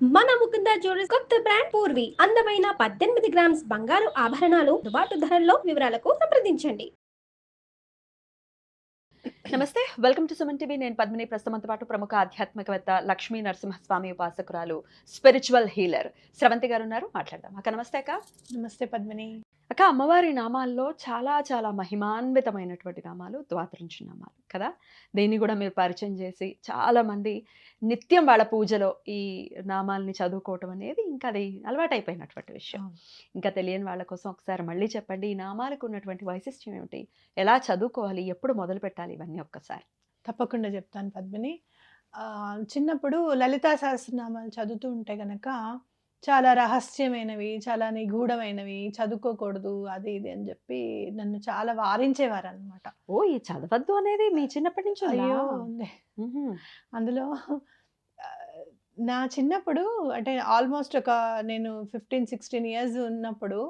మన ముకుంద జ్యువెలర్స్ కొత్త బ్రాండ్ పూర్వి అందమైన 18 గ్రామ్స్ బంగారు ఆభరణాలు దుబాటు ధరల్లో వివరాలకు సంప్రదించండి. నమస్తే, వెల్కమ్ టు సుమన్ టీవీ. నేను పద్మిని. ప్రస్తుతంతో పాటు ప్రముఖ ఆధ్యాత్మికవేత్త లక్ష్మీ నరసింహస్వామి ఉపాసకురాలు, స్పిరిచువల్ హీలర్ స్రవంతి గారు ఉన్నారు. మాట్లాడదాం. అక్క నమస్తే. అక్క నమస్తే పద్మిని. అక్క, అమ్మవారి నామాల్లో చాలా చాలా మహిమాన్వితమైనటువంటి నామాలు ద్వాదశి నామాలు కదా. దీన్ని కూడా మీరు పరిచయం చేసి చాలా మంది నిత్యం వాళ్ళ పూజలో ఈ నామాల్ని చదువుకోవటం అనేది ఇంకా అది అలవాటైపోయినటువంటి విషయం. ఇంకా తెలియని వాళ్ళ కోసం ఒకసారి మళ్ళీ చెప్పండి, ఈ నామాలకు ఉన్నటువంటి వైశిష్ట్యం ఏమిటి, ఎలా చదువుకోవాలి, ఎప్పుడు మొదలు పెట్టాలి, ఇవన్నీ ఒక్కసారి. తప్పకుండా చెప్తాను పద్మిని. చిన్నప్పుడు లలితా సహస్రనామాలు చదువుతూ ఉంటే గనక చాలా రహస్యమైనవి, చాలా నిగూఢమైనవి, చదువుకోకూడదు అది ఇది అని చెప్పి నన్ను చాలా వారించేవారు అనమాట. ఓ, ఈ చదవద్దు అనేది మీ చిన్నప్పటి నుంచి ఉందా? అయ్యో ఉంది. అందులో నా చిన్నప్పుడు అంటే ఆల్మోస్ట్ నేను 15-16 ఇయర్స్ ఉన్నప్పుడు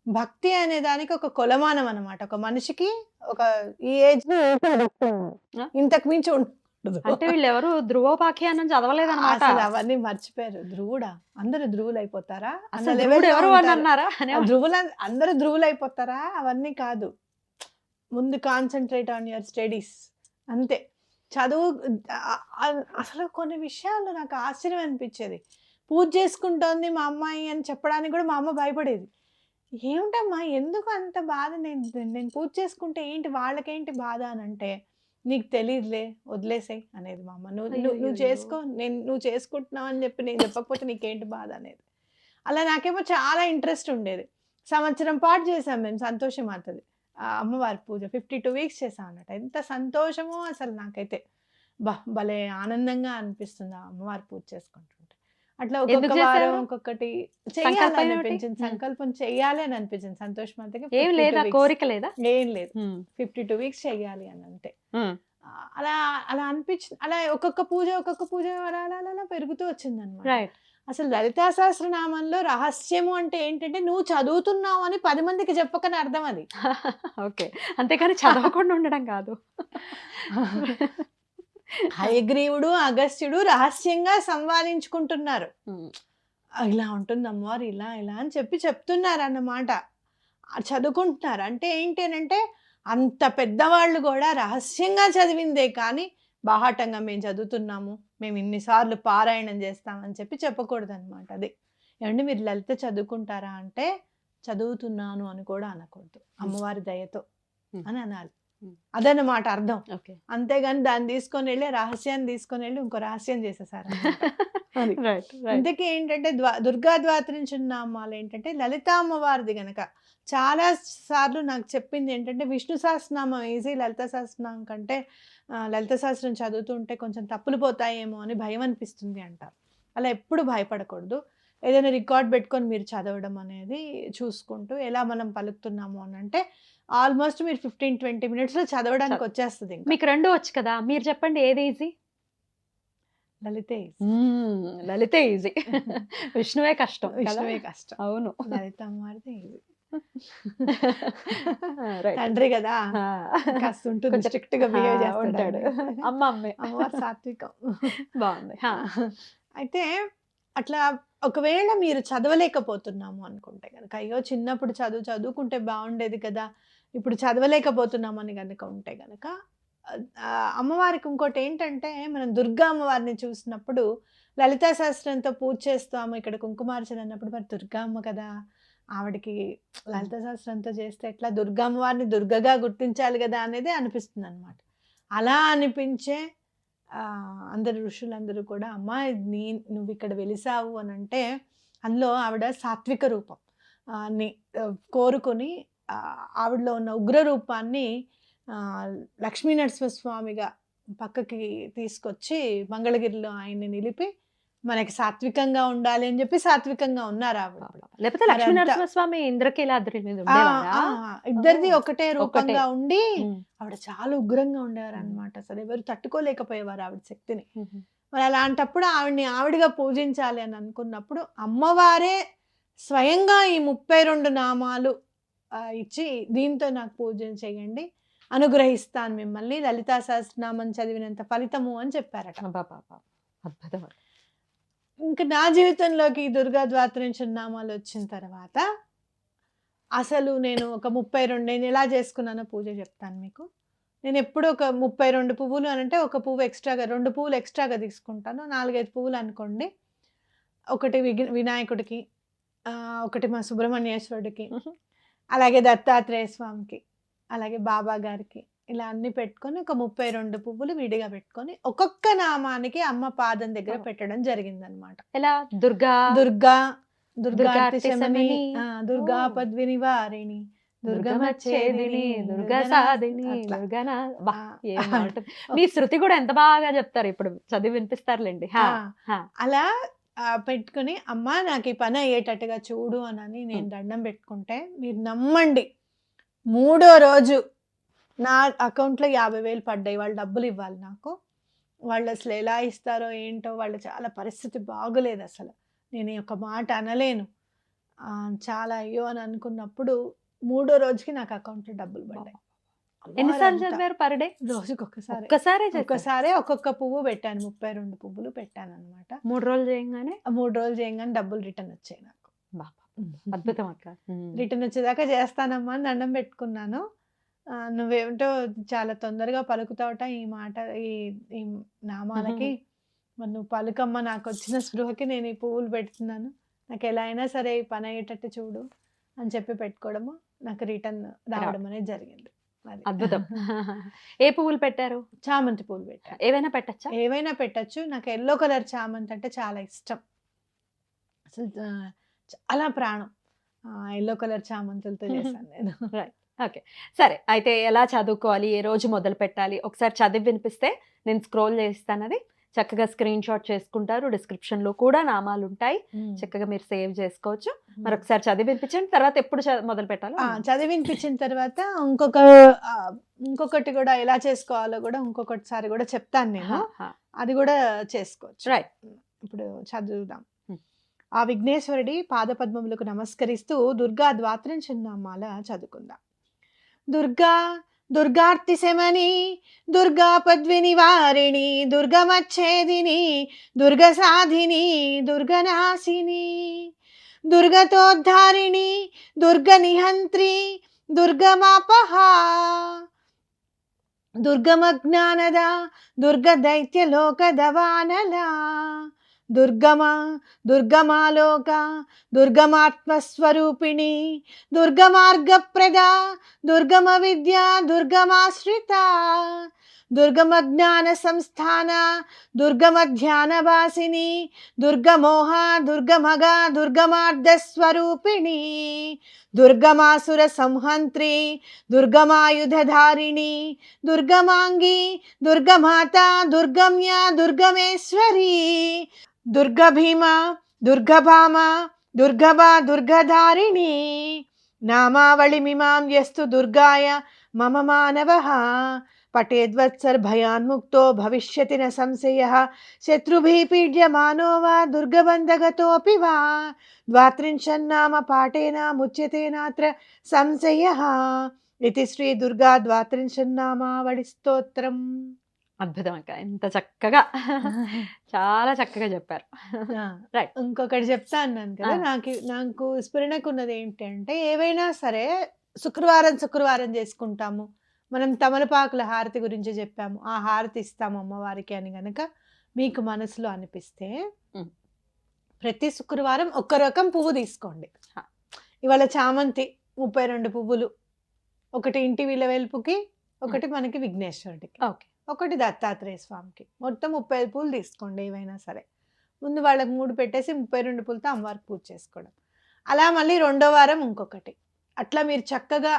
భక్తి అనే దానికి ఒక కొలమానం అనమాట. ఒక మనిషికి ఒక ఈ ఏజ్ లో ఇంతకు మించి ఉండదు. అంటే వీళ్ళు ఎవరు ధ్రువోపాఖ్యానం చదవలేదన్నమాట. అసలు అవన్నీ మర్చిపోయారు. ధ్రువుడా, అందరూ ధ్రువులు అయిపోతారా? అసలు ధ్రువుడు ఎవరు అని అన్నారా? ధ్రువులు అందరూ ధ్రువులు అయిపోతారా? అవన్నీ కాదు. ముందు కాన్సన్ట్రేట్ ఆన్ యువర్ స్టడీస్ అంతే. చదువు అసలు కొన్ని విషయాలు నాకు ఆశ్చర్యం అనిపించేది. పూజ చేసుకుంటోంది మా అమ్మాయి అని చెప్పడానికి కూడా మా అమ్మ భయపడేది. ఏమిటమ్మా ఎందుకు అంత బాధ, నేను పూజ చేసుకుంటే ఏంటి, వాళ్ళకేంటి బాధ అని అంటే, నీకు తెలియదులే వదిలేసాయి అనేది మా అమ్మ. నువ్వు చేసుకో, నువ్వు చేసుకుంటున్నావు అని చెప్పి నేను చెప్పకపోతే నీకేంటి బాధ అనేది. అలా నాకేమో చాలా ఇంట్రెస్ట్ ఉండేది. సంవత్సరం పాటు చేసాం మేము సంతోషం అవుతుంది అమ్మవారి పూజ. 52 వీక్స్ చేసాం అన్నట్టు. ఎంత సంతోషమో అసలు నాకైతే భలే ఆనందంగా అనిపిస్తుంది ఆ అమ్మవారి పూజ చేసుకుంటుంటే. అట్లా ఒక్కొక్క వారం ఒక్కొక్కటి చేయాలని అనిపించింది, సంకల్పం చెయ్యాలి అని అనిపించింది. సంతోషం అంతే, ఏం లేదా, కోరిక లేదా, ఏం లేదు. 52 వీక్స్ చెయ్యాలి అని అంతే. అలా అలా అనిపించింది. అలా ఒక్కొక్క పూజ అలా అలా అలా పెరుగుతూ వచ్చింది అనమాట. అసలు లలితా సహస్రనామంలో రహస్యము అంటే ఏంటంటే, నువ్వు చదువుతున్నావు అని 10 మందికి చెప్పకని అర్థం అది. ఓకే, అంతేకాని చదవకుండా ఉండడం కాదు. హయగ్రీవుడు అగస్త్యుడు రహస్యంగా సంవాదించుకుంటున్నారు. ఇలా ఉంటుంది అమ్మవారు, ఇలా ఇలా అని చెప్తున్నారు అన్నమాట. చదువుకుంటున్నారు అంటే ఏంటి అని అంటే, అంత పెద్దవాళ్ళు కూడా రహస్యంగా చదివిందే కానీ బాహాటంగా మేము చదువుతున్నాము, మేము ఇన్నిసార్లు పారాయణం చేస్తామని చెప్పకూడదు అనమాట. అది ఏమంటే మీరు లలిత చదువుకుంటారా అంటే, చదువుతున్నాను అని కూడా అనకూడదు, అమ్మవారి దయతో అని అనాలి. అదన్నమాట అర్థం. అంతేగాని దాన్ని తీసుకొని వెళ్ళి, రహస్యాన్ని తీసుకొని వెళ్ళి ఇంకో రహస్యం చేసేసారు. అందుకే ఏంటంటే దుర్గా ద్వాదశి నామాలు ఏంటంటే లలితా అమ్మవారిది గనక చాలా సార్లు నాకు చెప్పింది ఏంటంటే, విష్ణు సహస్రనామం ఈజీ, లలితా సహస్రనామం కంటే లలిత సహస్రం చదువుతుంటే కొంచెం తప్పులు పోతాయేమో అని భయం అనిపిస్తుంది అంటారు. అలా ఎప్పుడు భయపడకూడదు. ఏదైనా రికార్డ్ పెట్టుకొని మీరు చదవడం అనేది చూసుకుంటూ ఎలా మనం పలుకుతున్నాము అని అంటే, ఆల్మోస్ట్ మీరు 15-20 మినిట్స్లో చదవడానికి వచ్చేస్తుంది. మీకు రెండు వచ్చు కదా, మీరు చెప్పండి ఏది ఈజీ. లలితే లలితే ఈజీ, విష్ణువే కష్టం. అవును, లలిత అమ్మవారిదే ఈజీ. తండ్రి కదా, కాస్త ఉంటుంది, స్ట్రిక్ట్ గా బిహేవ్ చేస్తాడు. అమ్మవారు సాత్వికం. బాగుంది. అయితే అట్లా ఒకవేళ మీరు చదవలేకపోతున్నాము అనుకుంటే కనుక, అయ్యో చిన్నప్పుడు చదువుకుంటే బాగుండేది కదా, ఇప్పుడు చదవలేకపోతున్నాము అని కనుక ఉంటే కనుక, అమ్మవారికి ఇంకోటి ఏంటంటే, మనం దుర్గా అమ్మవారిని చూసినప్పుడు లలితా సహస్రంతో పూజ చేస్తాము, ఇక్కడ కుంకుమార్చన అన్నప్పుడు మరి దుర్గా అమ్మ కదా, ఆవిడకి లలితా సహస్రంతో చేస్తే ఎట్లా, దుర్గా అమ్మవారిని దుర్గగా గుర్తించాలి కదా అనేది అనిపిస్తుంది అనమాట. అలా అనిపించే అందరు ఋషులందరూ కూడా, అమ్మ నువ్వు ఇక్కడ వెలిసావు అని అంటే, అందులో ఆవిడ సాత్విక రూపం కోరుకొని ఆవిడలో ఉన్న ఉగ్ర రూపాన్ని లక్ష్మీ నరసింహస్వామిగా పక్కకి తీసుకొచ్చి మంగళగిరిలో ఆయన్ని నిలిపి మనకి సాత్వికంగా ఉండాలి అని చెప్పి సాత్వికంగా ఉన్నారు ఆవిడ. లేకపోతే లక్ష్మీ నరసింహస్వామి ఇంద్రకీలాద్రి మీద ఇద్దరిది ఒకటే రూపంగా ఉండి ఆవిడ చాలా ఉగ్రంగా ఉండేవారు అనమాట. అసలు ఎవరు తట్టుకోలేకపోయేవారు ఆవిడ శక్తిని. మరి అలాంటప్పుడు ఆవిడగా పూజించాలి అని అనుకున్నప్పుడు, అమ్మవారే స్వయంగా ఈ 32 నామాలు ఇచ్చి, దీంతో నాకు పూజ చేయండి, అనుగ్రహిస్తాను మిమ్మల్ని, లలితా సహస్రనామం చదివినంత ఫలితము అని చెప్పారట. అద్భుతం. ఇంకా నా జీవితంలోకి ఈ దుర్గా ద్వాత్రింశన నామాలు వచ్చిన తర్వాత అసలు నేను ఒక 32 నేను ఎలా చేసుకున్నానో పూజ చెప్తాను మీకు. నేను ఎప్పుడు ఒక 32 పువ్వులు అనంటే ఒక పువ్వు ఎక్స్ట్రాగా 2 పువ్వులు ఎక్స్ట్రాగా తీసుకుంటాను. 4, 5 పువ్వులు అనుకోండి. ఒకటి వినాయకుడికి, ఒకటి మా సుబ్రహ్మణ్యేశ్వరుడికి, అలాగే దత్తాత్రేయ స్వామికి, అలాగే బాబా గారికి, ఇలా అన్ని పెట్టుకొని ఒక 32 పువ్వులు విడిగా పెట్టుకొని ఒక్కొక్క నామానికి అమ్మ పాదం దగ్గర పెట్టడం జరిగిందనమాట. ఎలా? దుర్గా దుర్గా దుర్గార్తి దుర్గార్తిశమని, శమని, దుర్గా ఓ. పద్వినివారిణి, దుర్గమచ్చేదిని, దుర్గా సాధిని, అట్లా. దుర్గన బా ఏం ఆ. బాగుంటుంది. మీ శృతి కూడా ఎంత బాగా చెప్తారు. ఇప్పుడు చదివి వినిపిస్తారులేండి. హా, హా. అలా పెట్టుకుని అమ్మ నాకు ఈ పని అయ్యేటట్టుగా చూడు అని నేను దండం పెట్టుకుంటే మీరు నమ్మండి, 3వ రోజు నా అకౌంట్లో 50,000 పడ్డాయి. వాళ్ళు డబ్బులు ఇవ్వాలి నాకు. వాళ్ళు అసలు ఎలా ఇస్తారో ఏంటో, వాళ్ళు చాలా పరిస్థితి బాగోలేదు అసలు. నేను ఈ ఒక మాట అనలేను. చాలా అయ్యో అని అనుకున్నప్పుడు 3వ రోజుకి నాకు అకౌంట్లో డబ్బులు పడ్డాయి. ఎన్నిసార్లు చదివారు పర్ డే? రోజుకి ఒక్కసారి. ఒక్కసారే ఒక్కొక్క పువ్వు పెట్టాను. 32 పువ్వులు పెట్టాను అనమాట. 3 రోజులు చేయంగానే 3 రోజులు చేయగానే డబ్బులు రిటర్న్ వచ్చాయి నాకు. అద్భుతం అక్క. రిటర్న్ వచ్చేదాకా చేస్తానమ్మా అని దండం పెట్టుకున్నాను. నువ్వేమిటో చాలా తొందరగా పలుకుతావట ఈ మాట, ఈ నామాలకి. మరి నువ్వు పలుకమ్మ, నాకు వచ్చిన స్పృహకి నేను ఈ పువ్వులు పెడుతున్నాను, నాకు ఎలా అయినా సరే ఈ పని అయ్యేటట్టు చూడు అని చెప్పి పెట్టుకోవడము, నాకు రిటర్న్ రావడం అనేది జరిగింది. అద్భుతం. ఏ పువ్వులు పెట్టారు? చామంతి పువ్వులు పెట్టాను. ఏవైనా పెట్టచ్చా? ఏవైనా పెట్టచ్చు. నాకు ఎల్లో కలర్ చామంతి అంటే చాలా ఇష్టం. అసలు చాలా ప్రాణం. ఎల్లో కలర్ చామంతులతో చేశాను నేను. ఓకే, సరే. అయితే ఎలా చదువుకోవాలి, ఏ రోజు మొదలు పెట్టాలి, ఒకసారి చదివి వినిపిస్తే నేను స్క్రోల్ చేస్తాను. అది చక్కగా స్క్రీన్ షాట్ చేసుకుంటారు. డిస్క్రిప్షన్ లో కూడా నామాలు ఉంటాయి, చక్కగా మీరు సేవ్ చేసుకోవచ్చు. మరొకసారి చదివి వినిపించండి. తర్వాత ఎప్పుడు మొదలు పెట్టాలో చదివి వినిపించిన తర్వాత ఇంకొకటి కూడా ఎలా చేసుకోవాలో కూడా ఇంకొకటిసారి కూడా చెప్తాను నేను. అది కూడా చేసుకోవచ్చు. రైట్, ఇప్పుడు చదువుదాం. ఆ విఘ్నేశ్వరుడి పాదపద్మములకు నమస్కరిస్తూ దుర్గా ద్వాత్రింశన నామాల చదువుకుందాం. దుర్గా దుర్గార్తిశమని, దుర్గా పద్వినివారిణి, దుర్గమచ్చేదిని, దుర్గసాధిని, దుర్గనాశిని, దుర్గతోద్ధారిణి, దుర్గనిహంత్రి, దుర్గమాపహ, దుర్గమజ్ఞానద, దుర్గదైత్యలోకదవానల, దుర్గమాలోక, దుర్గమాత్మస్వరూపిణి, దుర్గమార్గప్రద, దుర్గమ విద్య, దుర్గమాశ్రిత, దుర్గమజ్ఞాన సంస్థాన, దుర్గమధ్యానవాసిని, దుర్గమోహ, దుర్గమగ, దుర్గమార్ధస్వరూపిణి, దుర్గమాసుర సంహంత్రి, దుర్గమాయుధధారిణి, దుర్గమాంగి, దుర్గమాత, దుర్గమ్య, దుర్గమేశ్వరి, దుర్గభీమ, దుర్గభామ, దుర్గభా, దుర్గధారిణి, నామావళిమిమాం యస్తు దుర్గాయ మమ మానవః పఠేద్వత్సర్భయాన్ముక్తో భవిష్యతి న సంశయః శత్రుభిః పీడ్యమానో వా దుర్గబంధగతోऽపి వా ద్వాత్రింశన్నామ పాఠేన ముచ్యతే నాత్ర సంశయః. ఇది శ్రీ దుర్గా ద్వాత్రింశన్నామావళి స్తోత్రం. అద్భుతం అక్క, ఎంత చక్కగా చాలా చక్కగా చెప్పారు. రైట్, ఇంకొకటి చెప్తా అన్నాను కదా, నాకు స్ఫురణకు ఉన్నది ఏంటంటే, ఏవైనా సరే శుక్రవారం చేసుకుంటాము. మనం తమలపాకుల హారతి గురించి చెప్పాము, ఆ హారతి ఇస్తాము అమ్మవారికి అని గనక మీకు మనసులో అనిపిస్తే ప్రతి శుక్రవారం ఒక్క రకం పువ్వు తీసుకోండి. ఇవాళ చామంతి 32 పువ్వులు, ఒకటి ఇంటి విలవెల్పుకి, ఒకటి మనకి విఘ్నేశ్వరుడికి, ఒకటి దత్తాత్రేయ స్వామికి, మొత్తం 35 పూలు తీసుకోండి. ఏవైనా సరే ముందు వాళ్ళకి 3 పెట్టేసి 32 పూలతో అమ్మవారికి పూజ చేసుకోవడం. అలా మళ్ళీ 2వ వారం ఇంకొకటి, అట్లా మీరు చక్కగా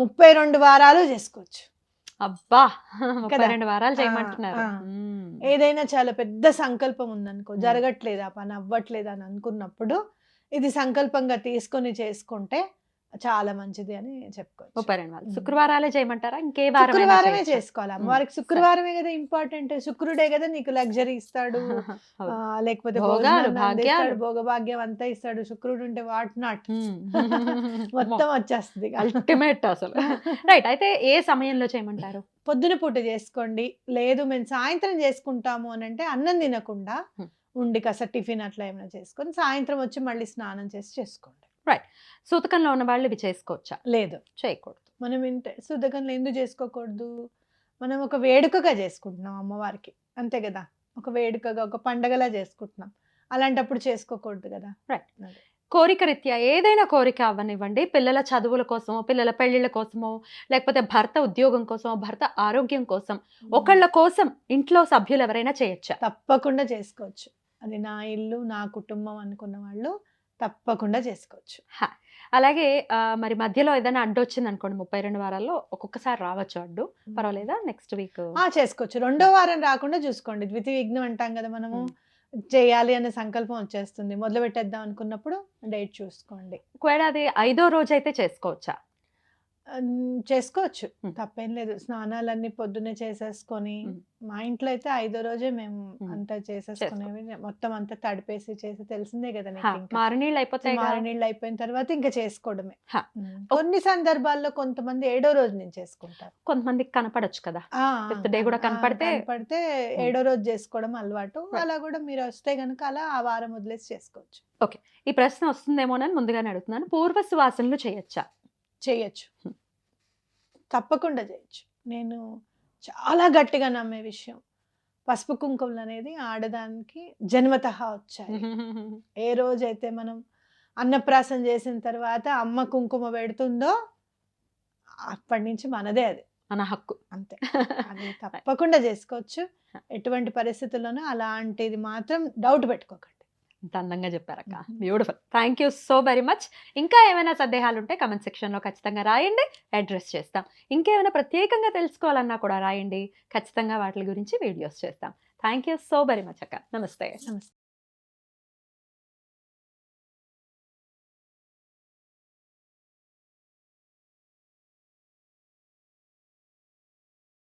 32 వారాలు చేసుకోవచ్చు. అబ్బా, 32 వారాలు చేయమంటున్నారు. ఏదైనా చాలా పెద్ద సంకల్పం ఉందనుకో, జరగట్లేదు ఆ పని, అవ్వట్లేదు అని అనుకున్నప్పుడు ఇది సంకల్పంగా తీసుకొని చేసుకుంటే చాలా మంచిది అని చెప్పుకోవచ్చు. శుక్రవారాలే చేయమంటారా? ఇంకే శుక్రవారమే చేసుకోవాలి. అమ్మవారికి శుక్రవారమే కదా ఇంపార్టెంట్. శుక్రుడే కదా నీకు లగ్జరీ ఇస్తాడు, లేకపోతే భోగభాగ్యం అంతా ఇస్తాడు. శుక్రుడు ఉంటే వాట్ నాట్ మొత్తం వచ్చేస్తుంది, అల్టిమేట్ అసలు. రైట్, అయితే ఏ సమయంలో చేయమంటారు? పొద్దున పూట చేసుకోండి. లేదు మేము సాయంత్రం చేసుకుంటాము అని అంటే అన్నం తినకుండా ఉండి కాస్త టిఫిన్ అట్లా ఏమైనా చేసుకొని సాయంత్రం వచ్చి మళ్ళీ స్నానం చేసి చేసుకోండి. సూతకంలో ఉన్న వాళ్ళు ఇవి చేసుకోవచ్చా? లేదు, చేయకూడదు. మనం శుద్ధకంలో ఎందుకు చేసుకోకూడదు? మనం ఒక వేడుకగా చేసుకుంటున్నాం అమ్మవారికి, అంతే కదా, ఒక వేడుకగా ఒక పండగలా చేసుకుంటున్నాం, అలాంటప్పుడు చేసుకోకూడదు కదా. కోరిక రీత్యా ఏదైనా కోరిక అవ్వనివ్వండి, పిల్లల చదువుల కోసమో, పిల్లల పెళ్లిళ్ళ కోసమో, లేకపోతే భర్త ఉద్యోగం కోసమో, భర్త ఆరోగ్యం కోసం, ఒకళ్ళ కోసం ఇంట్లో సభ్యులు ఎవరైనా చేయొచ్చా? తప్పకుండా చేసుకోవచ్చు. అది నా ఇల్లు నా కుటుంబం అనుకున్న వాళ్ళు తప్పకుండా చేసుకోవచ్చు. అలాగే మరి మధ్యలో ఏదైనా అడ్డు వచ్చింది అనుకోండి, 32 వారాల్లో ఒక్కొక్కసారి రావచ్చు అడ్డు, పర్వాలేదా? నెక్స్ట్ వీక్ చేసుకోవచ్చు. రెండో వారం రాకుండా చూసుకోండి. ద్వితీయ విఘ్నం అంటాం కదా మనము, చేయాలి అనే సంకల్పం వచ్చేస్తుంది, మొదలు పెట్టేద్దాం అనుకున్నప్పుడు డేట్ చూసుకోండి. ఒకవేళ అది 5వ రోజు అయితే చేసుకోవచ్చా? చేసుకోవచ్చు, తప్పేం లేదు. స్నానాలన్నీ పొద్దున్నే చేసేసుకొని, మా ఇంట్లో అయితే 5వ రోజే మేము అంతా చేసేసుకునేవి, మొత్తం అంతా తడిపేసి చేసి, తెలిసిందే కదా నీకు. మారినీళ్ళు అయిపోతాయి, మారినీళ్ళు అయిపోయిన తర్వాత ఇంకా చేసుకోవడమే. కొన్ని సందర్భాల్లో కొంతమంది 7వ రోజు నుంచి చేసుకుంటారు, కొంతమందికి కనపడొచ్చు కదా, ఫిఫ్త్ డే కూడా కనపడితే 7వ రోజు చేసుకోవడం అలవాటు. అలా కూడా మీరు వస్తే గనుక అలా ఆ వారం వదిలేసి చేసుకోవచ్చు. ఓకే, ఈ ప్రశ్న వస్తుందేమోనని ముందుగానే అడుగుతున్నాను. పూర్వ సువాసనలు చేయొచ్చా? చేయొచ్చు, తప్పకుండా చేయొచ్చు. నేను చాలా గట్టిగా నమ్మే విషయం, పసుపు కుంకుమలు అనేది ఆడదానికి జన్మతః వచ్చాయి. ఏ రోజైతే మనం అన్నప్రాసం చేసిన తర్వాత అమ్మ కుంకుమ పెడుతుందో అప్పటి నుంచి మనదే, అది మన హక్కు, అంతే. అది తప్పకుండా చేసుకోవచ్చు, ఎటువంటి పరిస్థితుల్లోనూ అలాంటిది మాత్రం డౌట్ పెట్టుకోకండి. ఇంత అందంగా చెప్పారక్క, beautiful. Thank you so very much. ఇంకా ఏమైనా సందేహాలు ఉంటే కమెంట్ సెక్షన్లో ఖచ్చితంగా రాయండి, అడ్రస్ చేస్తాం. ఇంకేమైనా ప్రత్యేకంగా తెలుసుకోవాలన్నా కూడా రాయండి, ఖచ్చితంగా వాటి గురించి వీడియోస్ చేస్తాం. Thank you so very much అక్క. నమస్తే. నమస్తే.